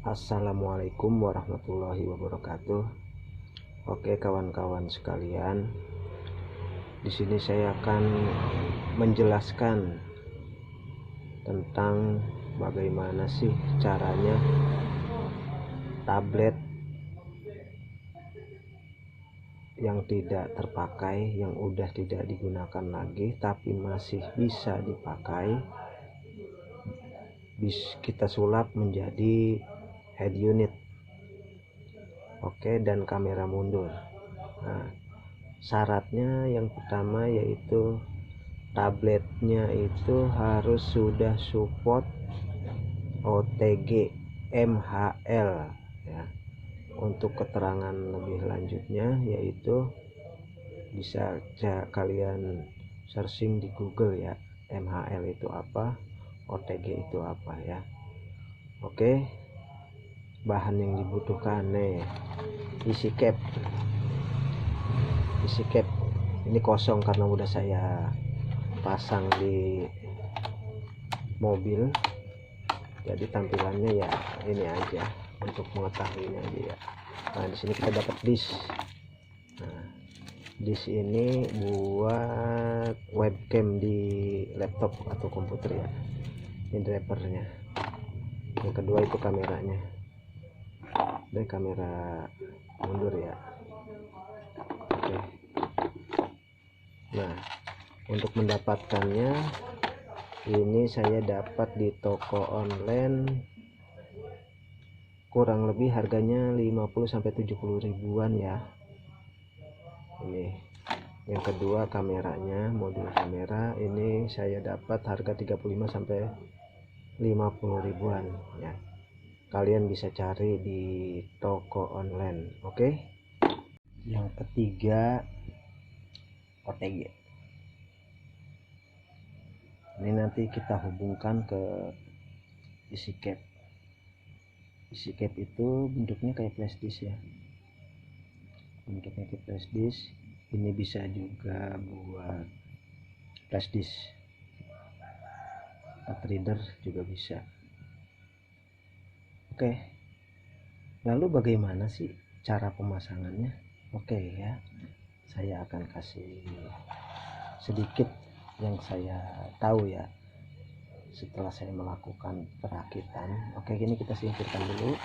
Assalamualaikum warahmatullahi wabarakatuh. Oke kawan-kawan sekalian, di sini saya akan menjelaskan tentang bagaimana sih caranya tablet yang tidak terpakai, yang udah tidak digunakan lagi tapi masih bisa dipakai, kita sulap menjadi head unit. Oke, dan kamera mundur. Nah, syaratnya yang pertama yaitu tabletnya itu harus sudah support OTG MHL ya. Untuk keterangan lebih lanjutnya yaitu bisa kalian searching di Google ya, MHL itu apa, OTG itu apa ya. Oke, bahan yang dibutuhkan nih, isi cap ini kosong karena udah saya pasang di mobil, jadi tampilannya ya ini aja untuk mengetahuinya aja ya. Nah, di sini kita dapat disk. Nah, disk ini buat webcam di laptop atau komputer ya. Ini drivernya. Yang kedua itu kameranya, dan kamera mundur ya. Oke. Nah, untuk mendapatkannya ini saya dapat di toko online, kurang lebih harganya 50-70 ribuan ya. Ini yang kedua kameranya, modul kamera ini saya dapat harga 35-50 ribuan ya. Kalian bisa cari di toko online. Oke. Yang ketiga OTG. Ini nanti kita hubungkan ke isi cap. Isi cap itu bentuknya kayak flash disk ya. Bentuknya kayak flash disk. Ini bisa juga buat flash disk. Card reader juga bisa. Oke. Lalu bagaimana sih cara pemasangannya? Oke ya. Saya akan kasih sedikit yang saya tahu ya setelah saya melakukan perakitan. Oke, gini kita singkirkan dulu,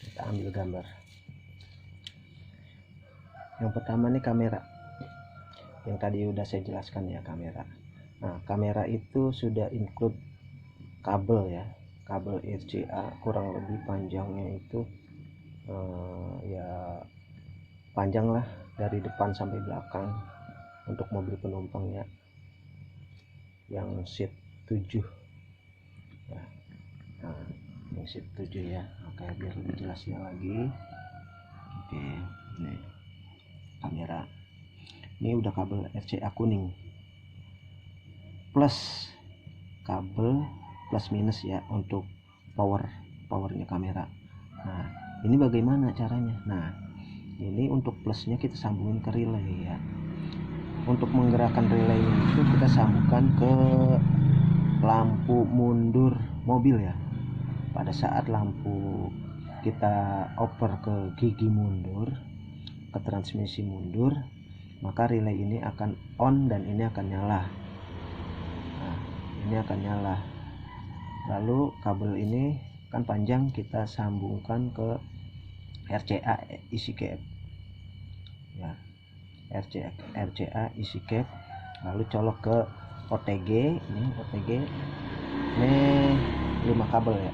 kita ambil gambar. Yang pertama nih kamera, yang tadi udah saya jelaskan ya, kamera. Nah, kamera itu sudah include kabel ya, kabel RCA, kurang lebih panjangnya itu ya panjang lah dari depan sampai belakang untuk mobil penumpang ya, yang seat 7 ya. Nah, yang seat 7 ya. Oke, biar lebih jelasnya lagi. Oke, nih kamera ini udah kabel RCA kuning, plus kabel plus minus ya untuk powernya kamera. Nah, ini bagaimana caranya? Nah, ini untuk plusnya kita sambungin ke relay ya. Untuk menggerakkan relay itu kita sambungkan ke lampu mundur mobil ya. Pada saat lampu kita oper ke gigi mundur, ke transmisi mundur, maka relay ini akan on dan ini akan nyala. Nah, ini akan nyala. Lalu kabel ini kan panjang, kita sambungkan ke RCA isi cap ya, RCA isi cap, lalu colok ke OTG. Ini OTG, ini 5 kabel ya.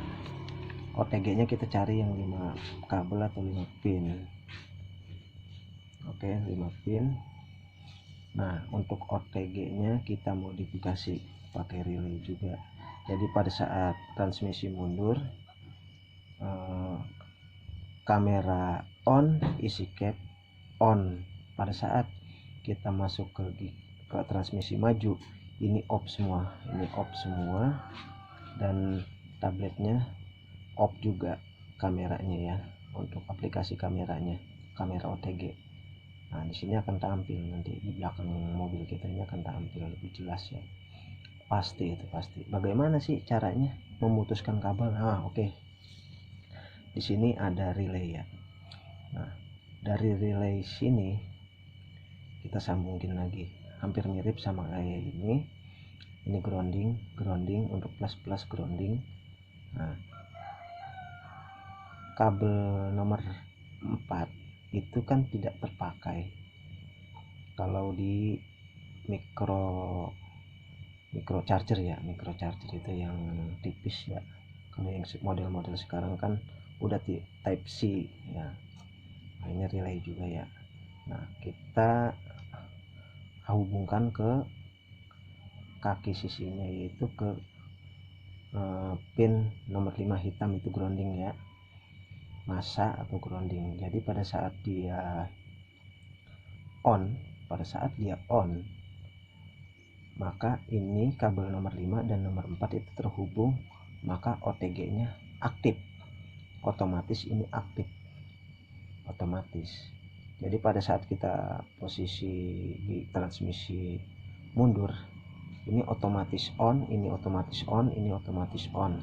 OTG nya kita cari yang 5 kabel atau 5 pin. Oke, 5 pin. Nah, untuk OTG nya kita modifikasi pakai relay juga. Jadi pada saat transmisi mundur, kamera on, isi cap on. Pada saat kita masuk ke transmisi maju, ini off semua, dan tabletnya off juga, kameranya ya, untuk aplikasi kameranya, kamera OTG. Nah, di sini akan tampil nanti di belakang mobil kita, ini akan tampil lebih jelas ya. Pasti itu pasti. Bagaimana sih caranya? memutuskan kabel. Oke. Di sini ada relay ya. Nah, dari relay sini kita sambungin lagi, hampir mirip sama kayak ini. Ini grounding untuk plus grounding. Nah, kabel nomor 4 itu kan tidak terpakai kalau di micro charger ya, micro charger itu yang tipis ya. Kalau yang model-model sekarang kan udah type C ya. Nah, ini relay juga ya. Nah, kita hubungkan ke kaki sisinya, yaitu ke pin nomor 5 hitam, itu grounding ya, masa atau grounding. Jadi pada saat dia on, maka ini kabel nomor 5 dan nomor 4 itu terhubung, maka OTG nya aktif, otomatis ini aktif otomatis. Jadi pada saat kita posisi di transmisi mundur, ini otomatis on, ini otomatis on, ini otomatis on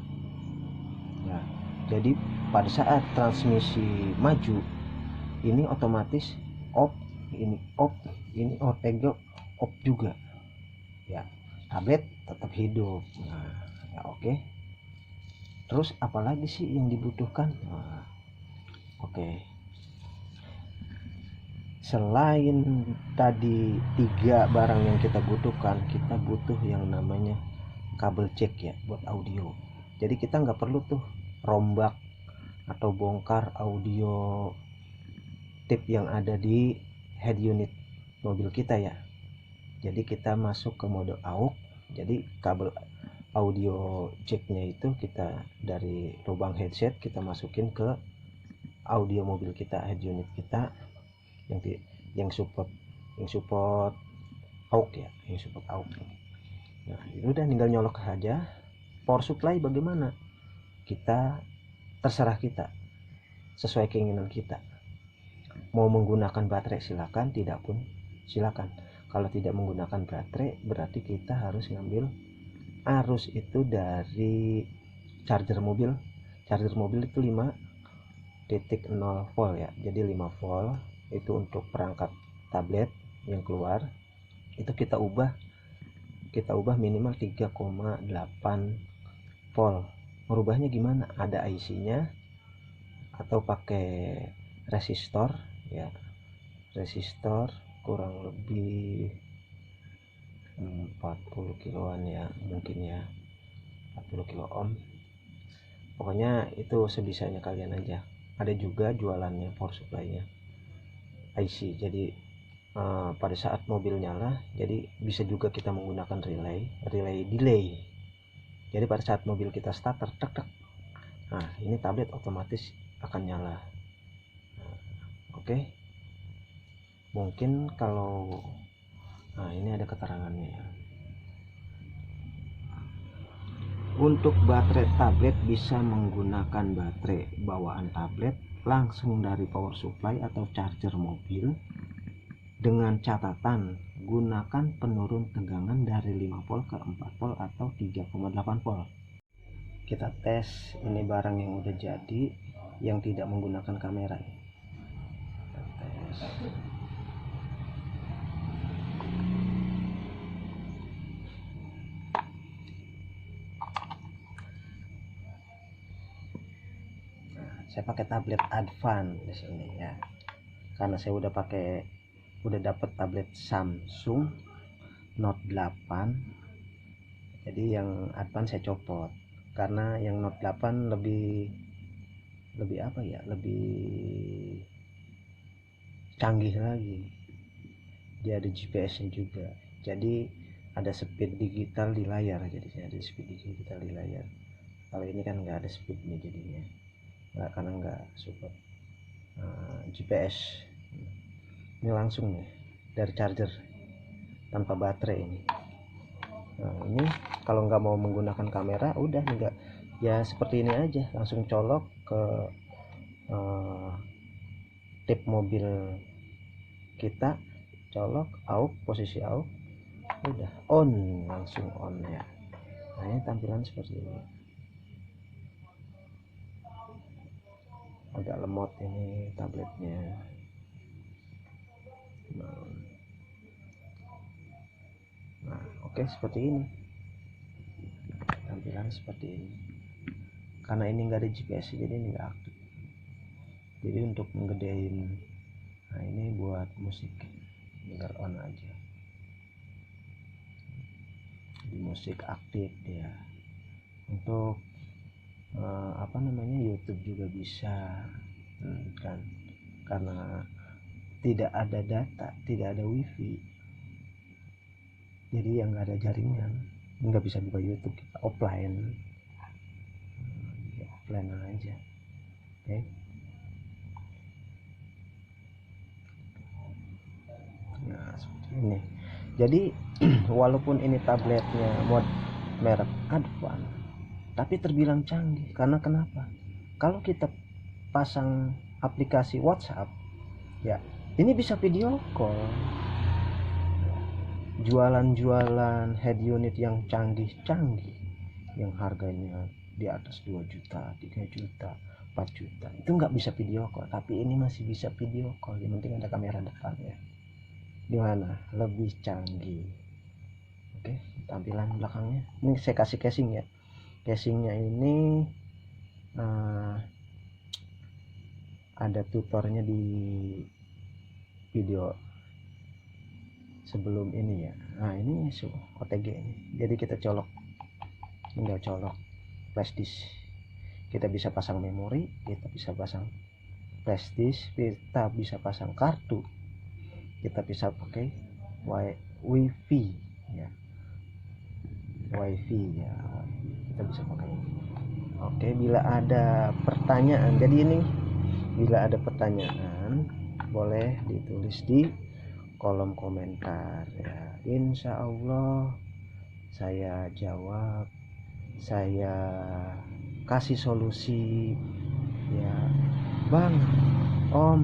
ya. Jadi pada saat transmisi maju, ini otomatis off, ini off, ini OTG off juga ya. Tablet tetap hidup. Nah ya, oke. Terus apalagi sih yang dibutuhkan? Oke. Selain tadi 3 barang yang kita butuhkan, kita butuh yang namanya kabel jack ya, buat audio. Jadi kita nggak perlu tuh rombak atau bongkar audio tip yang ada di head unit mobil kita ya. Jadi kita masuk ke mode AUX. Jadi kabel audio jacknya itu kita dari lubang headset kita masukin ke audio mobil kita, head unit kita yang support AUX ya, yang support AUX. Nah itu udah tinggal nyolok aja. Power supply bagaimana? Terserah kita, sesuai keinginan kita. Mau menggunakan baterai silakan, tidak pun silakan. Kalau tidak menggunakan baterai, berarti kita harus ngambil arus itu dari charger mobil. Charger mobil itu 5.0 volt ya. Jadi 5 volt itu untuk perangkat tablet yang keluar. Itu kita ubah minimal 3,8 volt. Merubahnya gimana? Ada IC-nya atau pakai resistor ya. Resistor kurang lebih 40 kiloan ya, mungkin ya 40 kilo ohm. Pokoknya itu sebisanya kalian aja. Ada juga jualannya power supply-nya IC. Jadi pada saat mobil nyala, jadi bisa juga kita menggunakan relay delay. Jadi pada saat mobil kita starter, tek. Nah ini tablet otomatis akan nyala. Oke. Mungkin kalau ini ada keterangannya ya. Untuk baterai tablet bisa menggunakan baterai bawaan tablet langsung dari power supply atau charger mobil, dengan catatan gunakan penurun tegangan dari 5 volt ke 4 volt atau 3,8 volt. Kita tes ini barang yang udah jadi, yang tidak menggunakan kamera. Kita tes. Saya pakai tablet Advan di sini ya, karena saya udah dapat tablet Samsung Note 8. Jadi yang Advan saya copot, karena yang Note 8 lebih apa ya, lebih canggih lagi. Dia ada GPS-nya juga, jadi ada speed digital di layar. Jadi saya ada speed digital di layar. Kalau ini kan nggak ada speednya, jadinya karena nggak support GPS. Ini langsung nih dari charger tanpa baterai ini. Nah ini kalau nggak mau menggunakan kamera, udah nggak ya, seperti ini aja, langsung colok ke tip mobil kita, colok AUX, posisi AUX, udah on, langsung on ya. Nah ini tampilan seperti ini. agak lemot ini tabletnya. Nah, oke, seperti ini tampilan seperti ini. Karena ini enggak ada GPS jadi ini enggak aktif. Jadi untuk menggedein, nah ini buat musik, tinggal on aja. Di musik aktif dia. Untuk YouTube juga bisa, kan, karena tidak ada data, tidak ada wifi, jadi yang nggak ada jaringan nggak bisa buka YouTube, kita offline, ya offline aja. Oke. Nah seperti ini. Jadi walaupun ini tabletnya merek Advan, tapi terbilang canggih. Karena kenapa? Kalau kita pasang aplikasi WhatsApp, ya ini bisa video call. Jualan head unit yang canggih-canggih, yang harganya di atas 2 juta, 3 juta, 4 juta, itu nggak bisa video call. Tapi ini masih bisa video call, yang penting ada kamera depannya. Gimana? Lebih canggih. Oke, tampilan belakangnya. Ini saya kasih casing ya. Casingnya ini ada tutornya di video sebelum ini ya. Nah ini OTG ini, jadi kita tinggal colok flash disk, kita bisa pasang memori, kita bisa pasang flash disk, kita bisa pasang kartu, kita bisa pakai wifi ya, kita bisa pakai. Oke, bila ada pertanyaan, jadi ini bila ada pertanyaan boleh ditulis di kolom komentar ya. Insya Allah saya jawab, saya kasih solusi ya. Bang, Om,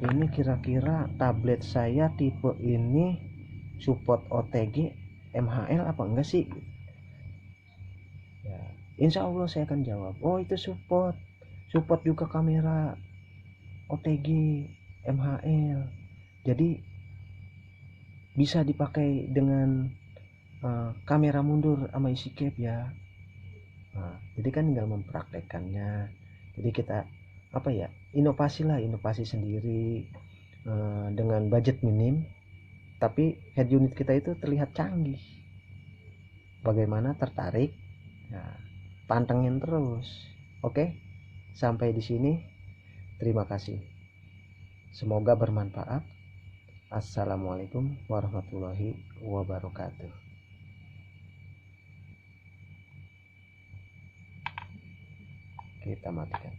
ini kira-kira tablet saya tipe ini support OTG MHL apa enggak sih ya. Insya Allah saya akan jawab, oh itu support juga kamera OTG MHL, jadi bisa dipakai dengan kamera mundur sama isi cap ya. Nah, jadi kan tinggal mempraktekannya. Jadi kita inovasi sendiri dengan budget minim, tapi head unit kita itu terlihat canggih. Bagaimana, tertarik? Nah, pantengin terus. Oke, sampai di sini. Terima kasih. Semoga bermanfaat. Assalamualaikum warahmatullahi wabarakatuh. Kita matikan.